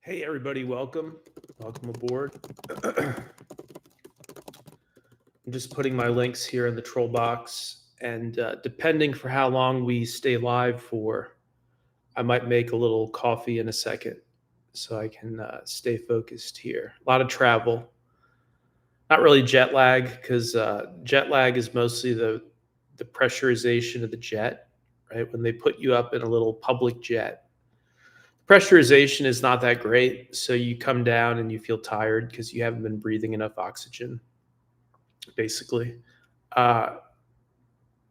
Hey, everybody, welcome. Welcome aboard. I'm just putting my links here in the troll box. And depending for how long we stay live for, I might make a little coffee in a second so I can stay focused here. A lot of travel, not really jet lag, because jet lag is mostly the pressurization of the jet, right? When they put you up in a little public jet, pressurization is not that great. So you come down and you feel tired because you haven't been breathing enough oxygen, basically. Uh,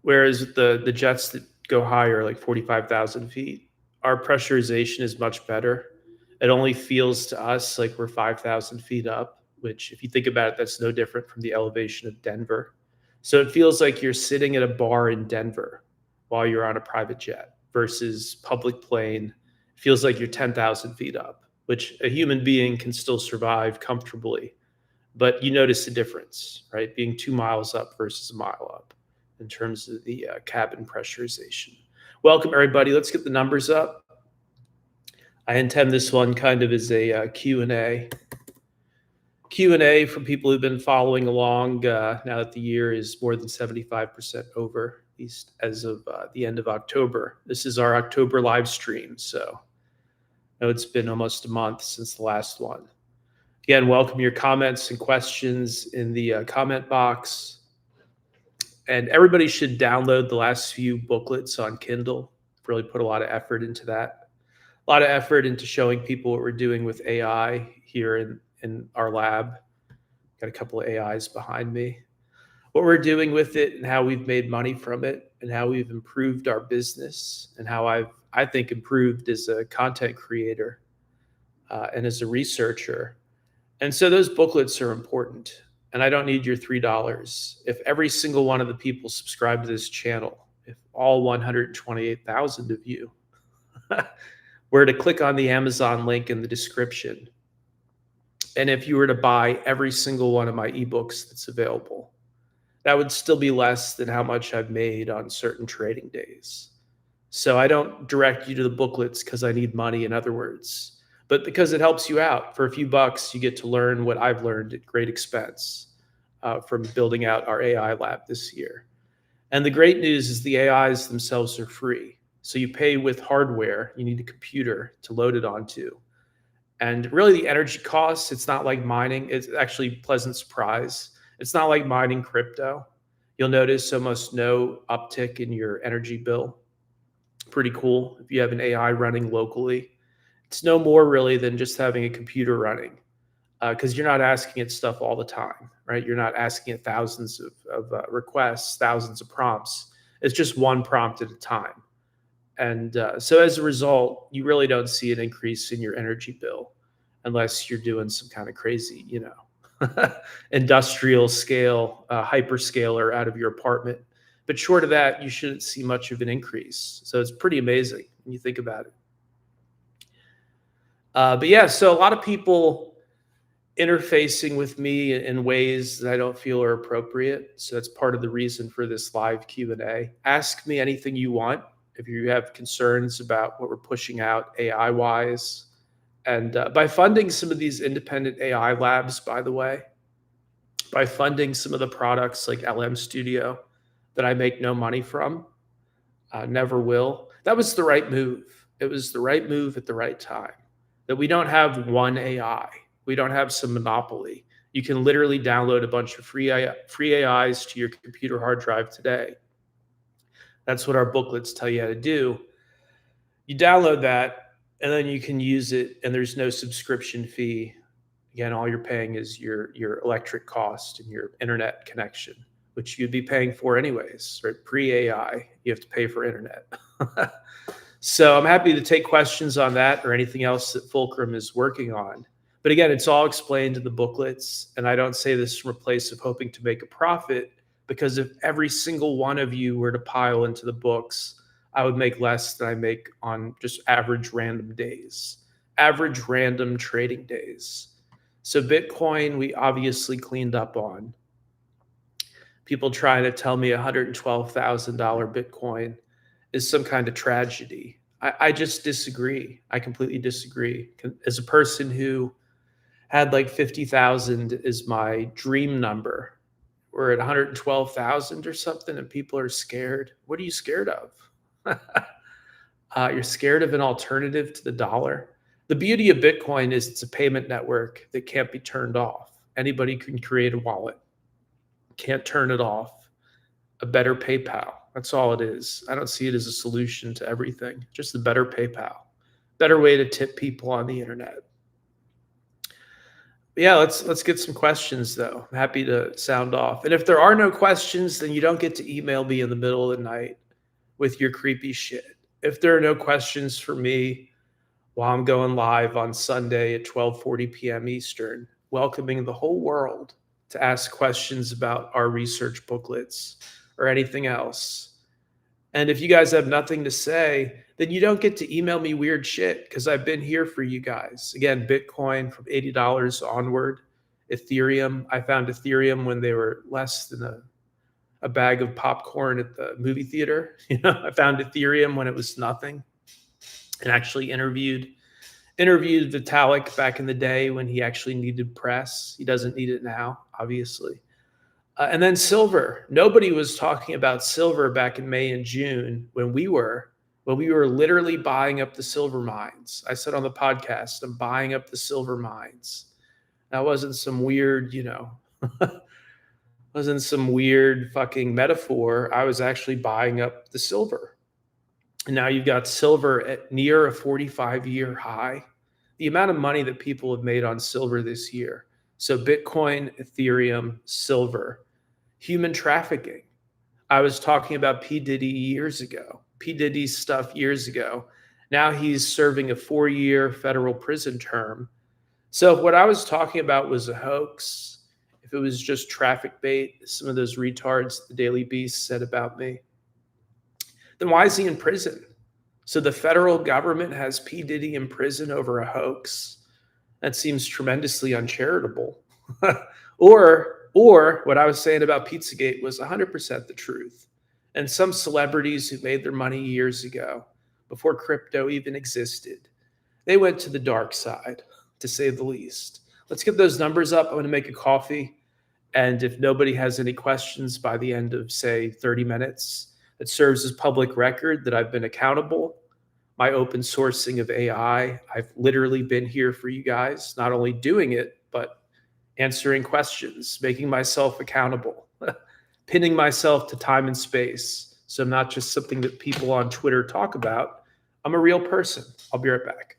Whereas the jets that go higher, like 45,000 feet, our pressurization is much better. It only feels to us like we're 5,000 feet up, which, if you think about it, that's no different from the elevation of Denver. So it feels like you're sitting at a bar in Denver while you're on a private jet versus public plane. It feels like you're 10,000 feet up, which a human being can still survive comfortably. But you notice the difference, right? Being 2 miles up versus a mile up in terms of the cabin pressurization. Welcome, everybody. Let's get the numbers up. I intend this one kind of as a Q&A. Q&A for people who've been following along now that the year is more than 75% over, at least as of the end of October. This is our October live stream, so I know it's been almost a month since the last one. Again, welcome your comments and questions in the comment box. And everybody should download the last few booklets on Kindle. I've really put a lot of effort into that. A lot of effort into showing people what we're doing with AI here in our lab. Got a couple of AIs behind me. What we're doing with it and how we've made money from it and how we've improved our business and how I think, improved as a content creator and as a researcher. And so those booklets are important. And I don't need your $3. If every single one of the people subscribe to this channel, if all 128,000 of you were to click on the Amazon link in the description, and if you were to buy every single one of my ebooks that's available, that would still be less than how much I've made on certain trading days. So I don't direct you to the booklets because I need money, in other words, but because it helps you out. For a few bucks, you get to learn what I've learned at great expense from building out our AI lab this year. And the great news is the AIs themselves are free. So you pay with hardware. You need a computer to load it onto. And really the energy costs, it's not like mining. It's actually a pleasant surprise. It's not like mining crypto. You'll notice almost no uptick in your energy bill. Pretty cool if you have an AI running locally. It's no more really than just having a computer running because you're not asking it stuff all the time, right? You're not asking it thousands of requests, thousands of prompts. It's just one prompt at a time. And so as a result, you really don't see an increase in your energy bill unless you're doing some kind of crazy, industrial scale, hyperscaler out of your apartment. But short of that, you shouldn't see much of an increase. So it's pretty amazing when you think about it. But yeah, so a lot of people interfacing with me in ways that I don't feel are appropriate. So that's part of the reason for this live Q&A. Ask me anything you want if you have concerns about what we're pushing out AI-wise. And by funding some of these independent AI labs, by the way, by funding some of the products like LM Studio that I make no money from, never will, that was the right move. It was the right move at the right time. That we don't have one AI. We don't have some monopoly. You can literally download a bunch of free AIs to your computer hard drive today. That's what our booklets tell you how to do. You download that, and then you can use it, and there's no subscription fee. Again, all you're paying is your electric cost and your internet connection, which you'd be paying for anyways, right? Pre-AI, you have to pay for internet. So I'm happy to take questions on that or anything else that Fulcrum is working on. But again, it's all explained in the booklets. And I don't say this from a place of hoping to make a profit, because if every single one of you were to pile into the books, I would make less than I make on just average random days, average random trading days. So Bitcoin, we obviously cleaned up on. People trying to tell me $112,000 Bitcoin is some kind of tragedy. I just disagree. I completely disagree. As a person who had like 50,000 is my dream number, we're at 112,000 or something, and people are scared. What are you scared of? You're scared of an alternative to the dollar. The beauty of Bitcoin is it's a payment network that can't be turned off. Anybody can create a wallet, can't turn it off. A better PayPal. That's all it is. I don't see it as a solution to everything, just a better PayPal, better way to tip people on the internet. Yeah, let's get some questions though. I'm happy to sound off. And if there are no questions, then you don't get to email me in the middle of the night with your creepy shit. If there are no questions for me while I'm going live on Sunday at 12:40 p.m. Eastern, welcoming the whole world to ask questions about our research booklets or anything else. And if you guys have nothing to say, then you don't get to email me weird shit because I've been here for you guys. Again, Bitcoin from $80 onward. Ethereum. I found Ethereum when they were less than a bag of popcorn at the movie theater. I found Ethereum when it was nothing, and actually interviewed Vitalik back in the day when he actually needed press. He doesn't need it now, obviously. And then silver. Nobody was talking about silver back in May and June when we were literally buying up the silver mines. I said on the podcast, I'm buying up the silver mines. That wasn't some weird, wasn't some weird fucking metaphor. I was actually buying up the silver. And now you've got silver at near a 45-year high. The amount of money that people have made on silver this year. So Bitcoin, Ethereum, silver, human trafficking. I was talking about P. Diddy years ago, P. Diddy's stuff years ago. Now he's serving a 4-year federal prison term. So if what I was talking about was a hoax, if it was just traffic bait, some of those retards the Daily Beast said about me, then why is he in prison? So the federal government has P. Diddy in prison over a hoax. That seems tremendously uncharitable. or what I was saying about Pizzagate was 100% the truth. And some celebrities who made their money years ago, before crypto even existed, they went to the dark side, to say the least. Let's get those numbers up. I'm going to make a coffee. And if nobody has any questions by the end of, say, 30 minutes, it serves as public record that I've been accountable. My open sourcing of AI, I've literally been here for you guys, not only doing it, but answering questions, making myself accountable, pinning myself to time and space. So I'm not just something that people on Twitter talk about. I'm a real person. I'll be right back.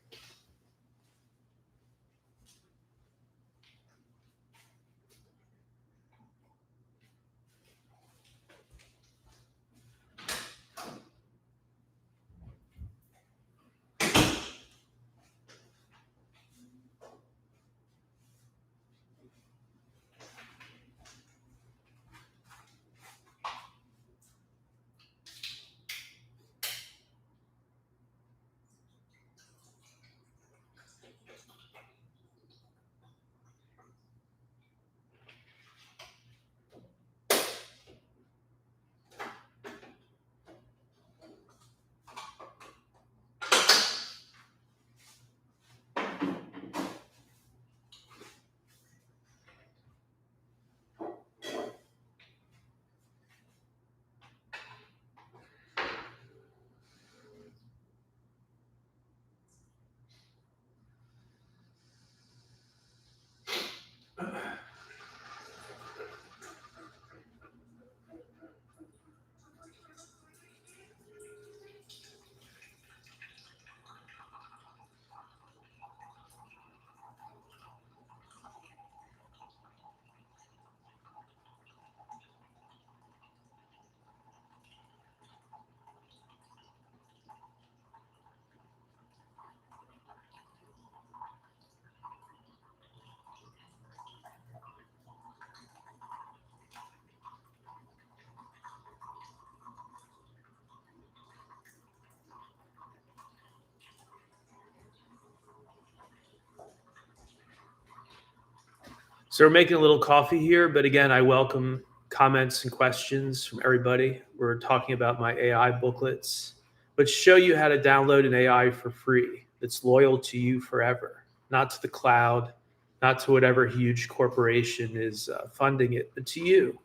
So we're making a little coffee here, but again, I welcome comments and questions from everybody. We're talking about my AI booklets. but show you how to download an AI for free that's loyal to you forever, not to the cloud, not to whatever huge corporation is funding it, but to you.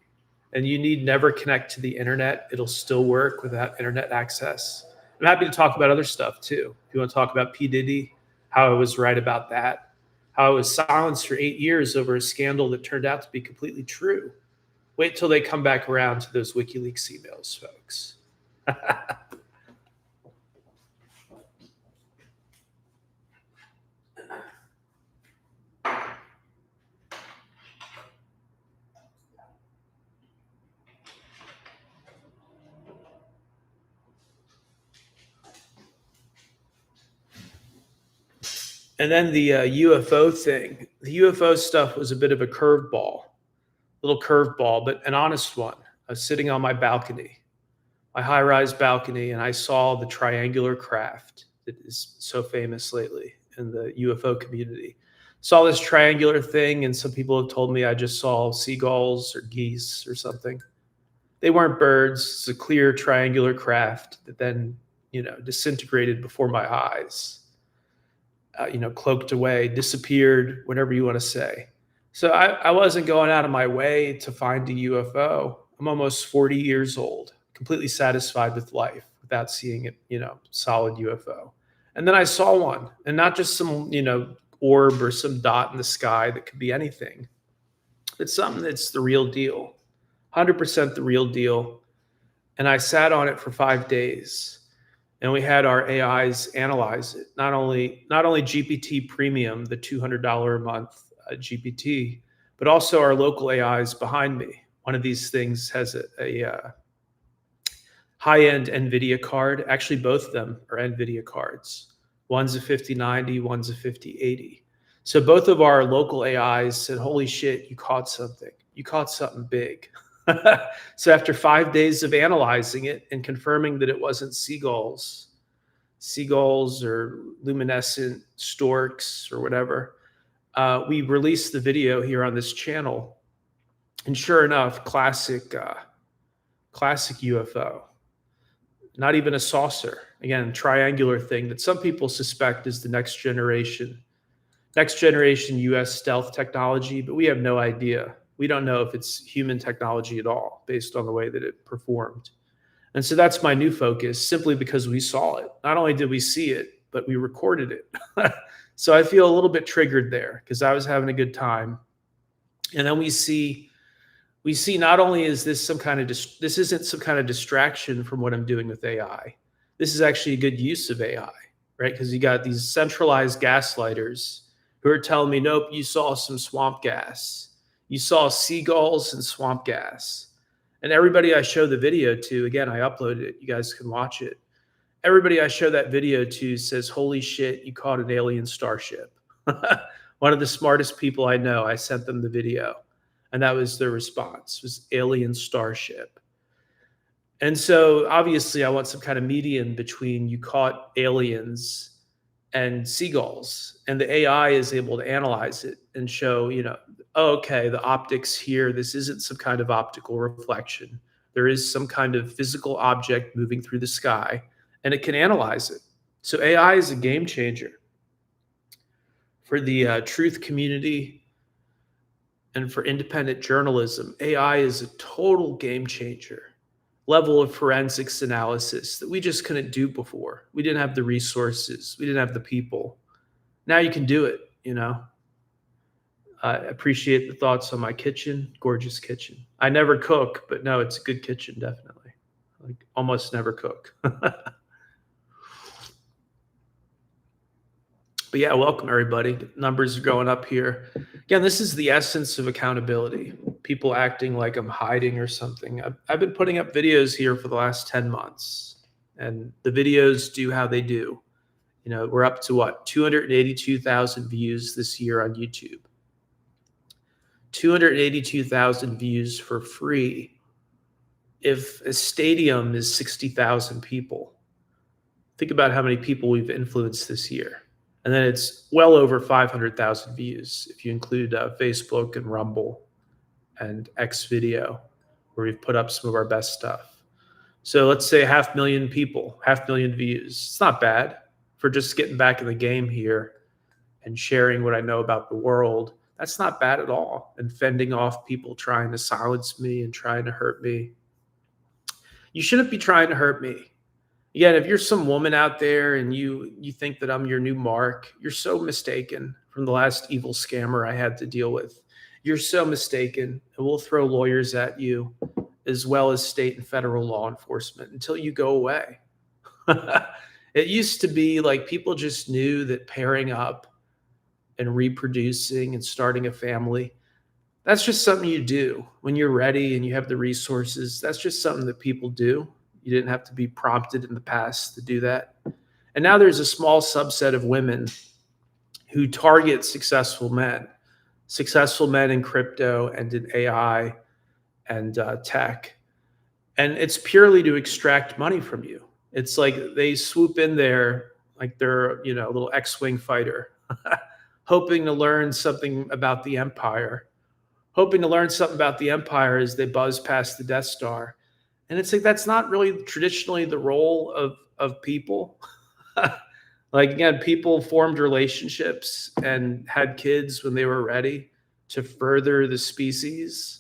And you need never connect to the internet. It'll still work without internet access. I'm happy to talk about other stuff too. If you want to talk about P. Diddy, how I was right about that, how I was silenced for 8 years over a scandal that turned out to be completely true. Wait till they come back around to those WikiLeaks emails, folks. And then the UFO thing. The UFO stuff was a bit of a curveball, little curveball, but an honest one. I was sitting on my balcony, my high rise balcony, and I saw the triangular craft that is so famous lately in the UFO community. Saw this triangular thing, and some people have told me I just saw seagulls or geese or something. They weren't birds. It's a clear triangular craft that then, disintegrated before my eyes. Cloaked away, disappeared, whatever you want to say. So I wasn't going out of my way to find a UFO. I'm almost 40 years old, completely satisfied with life without seeing it, solid UFO. And then I saw one, and not just some, orb or some dot in the sky that could be anything. It's something that's the real deal, 100% the real deal. And I sat on it for 5 days. And we had our AIs analyze it. Not only GPT Premium, the $200 a month GPT, but also our local AIs behind me. One of these things has a high-end NVIDIA card. Actually, both of them are NVIDIA cards. One's a 5090, one's a 5080. So both of our local AIs said, "Holy shit, you caught something. You caught something big." So after 5 days of analyzing it and confirming that it wasn't seagulls or luminescent storks or whatever, we released the video here on this channel. And sure enough, classic UFO. Not even a saucer. Again, triangular thing that some people suspect is the next generation US stealth technology, but we have no idea. We don't know if it's human technology at all based on the way that it performed. And so that's my new focus, simply because we saw it. Not only did we see it, but we recorded it. So I feel a little bit triggered there because I was having a good time. And then we see not only is this this isn't some kind of distraction from what I'm doing with AI. This is actually a good use of AI, right? Because you got these centralized gaslighters who are telling me, nope, you saw some swamp gas. You saw seagulls and swamp gas. And everybody I show the video to, again, I uploaded it. You guys can watch it. Everybody I show that video to says, "Holy shit, you caught an alien starship." One of the smartest people I know, I sent them the video. And that was their response, was alien starship. And so obviously I want some kind of median between you caught aliens and seagulls, and the AI is able to analyze it and show, oh, okay, the optics here, this isn't some kind of optical reflection. There is some kind of physical object moving through the sky, and it can analyze it. So AI is a game changer for the truth community and for independent journalism. AI is a total game changer. Level of forensics analysis that we just couldn't do before. We didn't have the resources. We didn't have the people. Now you can do it, I appreciate the thoughts on my kitchen. Gorgeous kitchen. I never cook, but no, it's a good kitchen, definitely. Like almost never cook. But yeah, welcome everybody. The numbers are going up here. Again, this is the essence of accountability. People acting like I'm hiding or something. I've been putting up videos here for the last 10 months, and the videos do how they do. We're up to what? 282,000 views this year on YouTube. 282,000 views for free. If a stadium is 60,000 people, think about how many people we've influenced this year. And then it's well over 500,000 views if you include Facebook and Rumble and X Video, where we've put up some of our best stuff. So let's say 500,000 people, 500,000 views. It's not bad for just getting back in the game here and sharing what I know about the world. That's not bad at all. And fending off people trying to silence me and trying to hurt me. You shouldn't be trying to hurt me. Again, if you're some woman out there and you think that I'm your new Mark, you're so mistaken from the last evil scammer I had to deal with. You're so mistaken. And we'll throw lawyers at you as well as state and federal law enforcement until you go away. It used to be like people just knew that pairing up and reproducing and starting a family, that's just something you do when you're ready and you have the resources. That's just something that people do. You didn't have to be prompted in the past to do that. And now there's a small subset of women who target successful men in crypto and in AI and tech. And it's purely to extract money from you. It's like they swoop in there like they're, a little X-Wing fighter, hoping to learn something about the Empire, as they buzz past the Death Star. And it's like that's not really traditionally the role of people. Like again, people formed relationships and had kids when they were ready to further the species.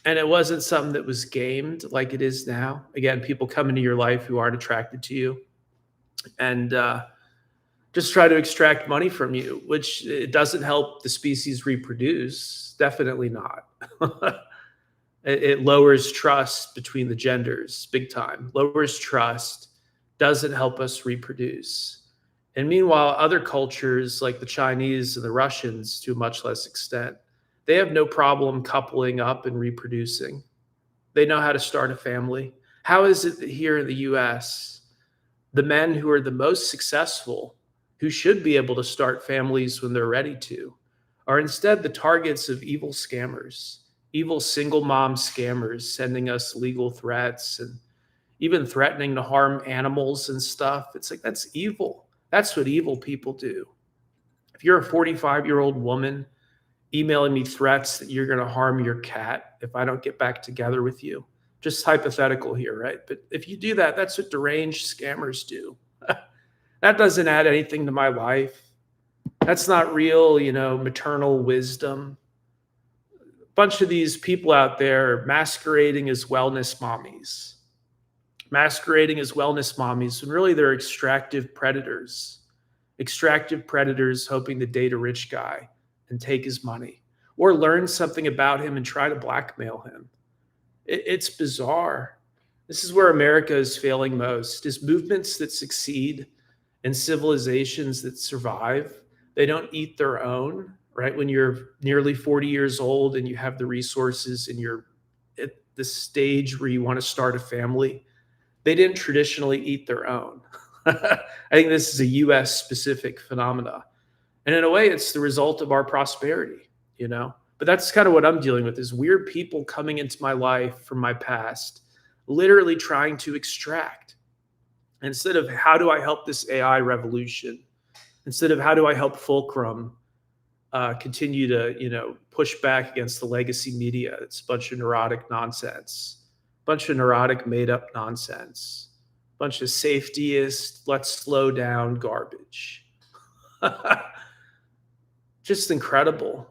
And it wasn't something that was gamed like it is now. Again, people come into your life who aren't attracted to you and just try to extract money from you, which it doesn't help the species reproduce. Definitely not. It lowers trust between the genders big time. Lowers trust, doesn't help us reproduce. And meanwhile, other cultures like the Chinese and the Russians, to a much less extent, they have no problem coupling up and reproducing. They know how to start a family. How is it that here in the US, the men who are the most successful, who should be able to start families when they're ready to, are instead the targets of evil scammers, evil single mom scammers sending us legal threats and even threatening to harm animals and stuff? It's like, that's evil. That's what evil people do. If you're a 45-year-old woman emailing me threats that you're going to harm your cat if I don't get back together with you, just hypothetical here, right? But if you do that, that's what deranged scammers do. That doesn't add anything to my life. That's not real, maternal wisdom. A bunch of these people out there masquerading as wellness mommies, when really they're extractive predators hoping to date a rich guy and take his money or learn something about him and try to blackmail him. It's bizarre. This is where America is failing most, is movements that succeed and civilizations that survive. They don't eat their own, right? When you're nearly 40 years old and you have the resources and you're at the stage where you want to start a family, they didn't traditionally eat their own. I think this is a US specific phenomena. And in a way, it's the result of our prosperity, But that's kind of what I'm dealing with, is weird people coming into my life from my past, literally trying to extract. Instead of how do I help this AI revolution? Instead of how do I help Fulcrum continue to, push back against the legacy media? It's a bunch of neurotic nonsense, bunch of neurotic made up nonsense, bunch of safetyist, let's slow down garbage. Just incredible,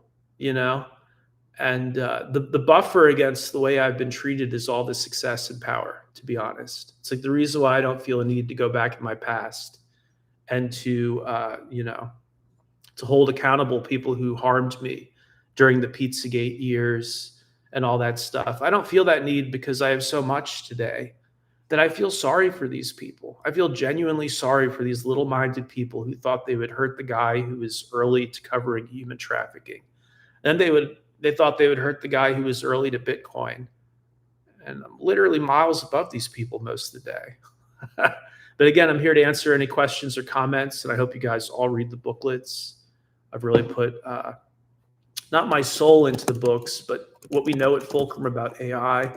And the buffer against the way I've been treated is all the success and power, to be honest. It's like the reason why I don't feel a need to go back in my past and to, to hold accountable people who harmed me during the Pizzagate years and all that stuff. I don't feel that need because I have so much today that I feel sorry for these people. I feel genuinely sorry for these little-minded people who thought they would hurt the guy who was early to covering human trafficking. And they thought they would hurt the guy who was early to Bitcoin. And I'm literally miles above these people most of the day. But again, I'm here to answer any questions or comments, and I hope you guys all read the booklets. I've really put not my soul into the books, but what we know at Fulcrum about AI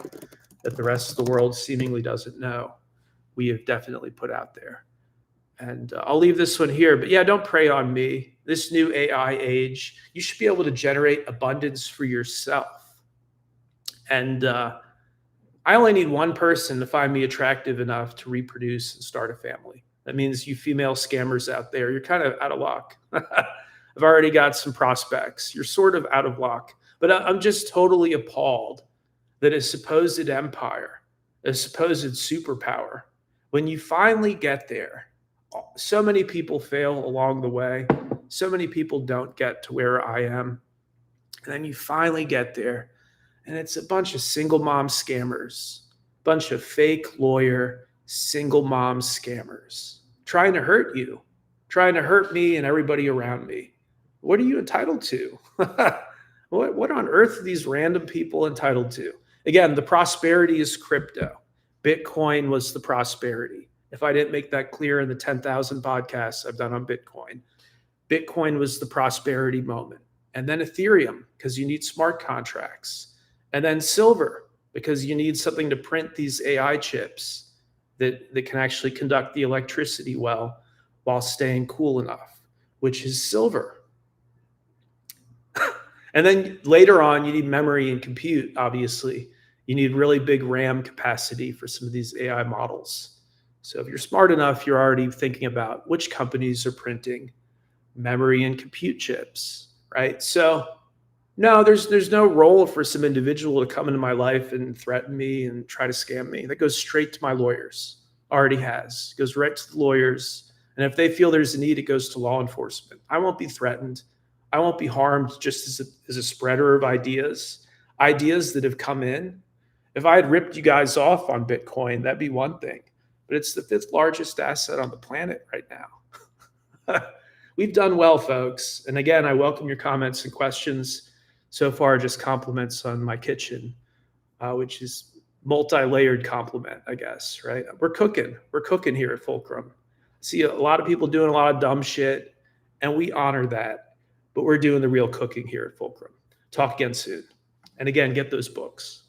that the rest of the world seemingly doesn't know, we have definitely put out there. And I'll leave this one here, but yeah, don't prey on me. This new AI age, you should be able to generate abundance for yourself. And I only need one person to find me attractive enough to reproduce and start a family. That means you female scammers out there, you're kind of out of luck. I've already got some prospects. You're sort of out of luck. But I'm just totally appalled that a supposed empire, a supposed superpower, when you finally get there, so many people fail along the way. So many people don't get to where I am. And then you finally get there, and it's a bunch of single mom scammers, bunch of fake lawyer, single mom scammers trying to hurt you, trying to hurt me and everybody around me. What are you entitled to? What on earth are these random people entitled to? Again, the prosperity is crypto. Bitcoin was the prosperity. If I didn't make that clear in the 10,000 podcasts I've done on Bitcoin, Bitcoin was the prosperity moment. And then Ethereum, because you need smart contracts. And then silver, because you need something to print these AI chips that can actually conduct the electricity well while staying cool enough, which is silver. And then later on, you need memory and compute, obviously. You need really big RAM capacity for some of these AI models. So if you're smart enough, you're already thinking about which companies are printing memory and compute chips, right? So no, there's no role for some individual to come into my life and threaten me and try to scam me. That goes straight to my lawyers. Already has. It goes right to the lawyers. And if they feel there's a need, it goes to law enforcement. I won't be threatened. I won't be harmed just as a spreader of ideas that have come in. If I had ripped you guys off on Bitcoin, that'd be one thing. But it's the fifth largest asset on the planet right now. We've done well, folks. And again, I welcome your comments and questions. So far, just compliments on my kitchen, which is multi-layered compliment, I guess, right? We're cooking. We're cooking here at Fulcrum. See a lot of people doing a lot of dumb shit, and we honor that. But we're doing the real cooking here at Fulcrum. Talk again soon. And again, get those books.